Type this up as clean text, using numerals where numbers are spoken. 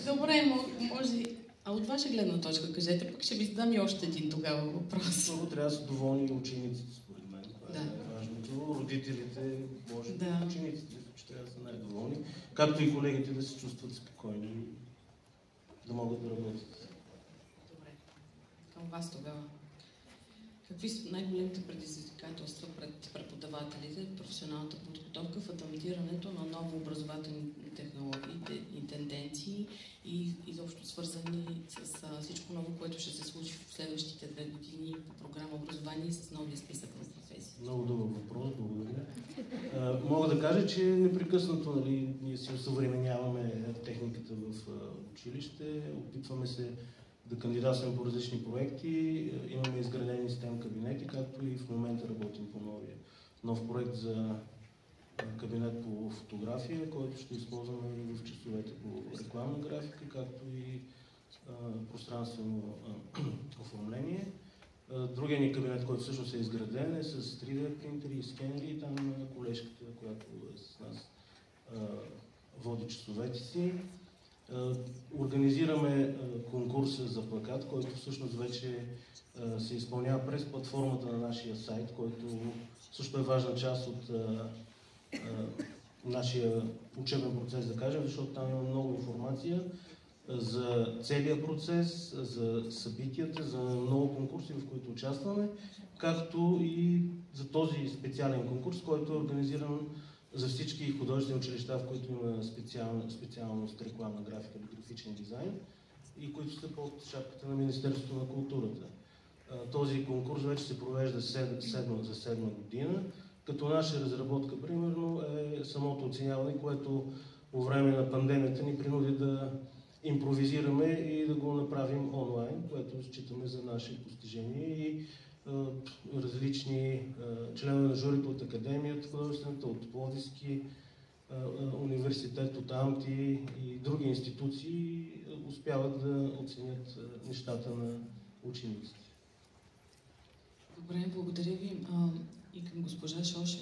Добре, може. А от ваша гледна точка, кажете, пък ще ви задам и още един тогава въпрос. Първо трябва да са доволни учениците, според мен. Това е най-важното. Родителите, може би учениците, че трябва да са най-доволни. Както и колегите да се чувстват спокойни, да могат да работят. Добре. Към вас тогава. Какви са най-големите предизвикателства пред преподавателите, професионалната подготовка в адаптирането на ново образователни технологии и тенденции и изобщо свързани с всичко ново, което ще се случи в следващите 2 години по програма образование и с новия списък на професии? Много добър въпрос, благодаря. Мога да кажа, че непрекъснато ние си усъвременяваме техниката в училище, опитваме се да кандидатстваме по различни проекти, имаме изградени STEM кабинети, както и в момента работим по нов проект за кабинет по фотография, който ще използваме и в часовете по рекламна графика, както и пространствено оформление. Другия ни кабинет, който всъщност е изграден, е с 3D принтери и скенери, и там колежката, която е с нас, води часовете си. Организираме конкурса за плакат, който всъщност вече се изпълнява през платформата на нашия сайт, който също е важна част от нашия учебен процес, да кажем, защото там има много информация за целия процес, за събитията, за много конкурси, в които участваме, както и за този специален конкурс, който е организиран за всички художествени училища, в които има специалност рекламна графика или графичен дизайн и които са под шапката на Министерството на културата. Този конкурс вече се провежда за 7 година, като наша разработка, примерно, е самото оценяване, което по време на пандемията ни принуди да импровизираме и да го направим онлайн, което считаме за наше постижение и различни членове на журито от Академията художествената, от Пловдивски университет, от АМТИ и други институции успяват да оценят нещата на учениците. Добре, благодаря ви и към госпожа Шоша.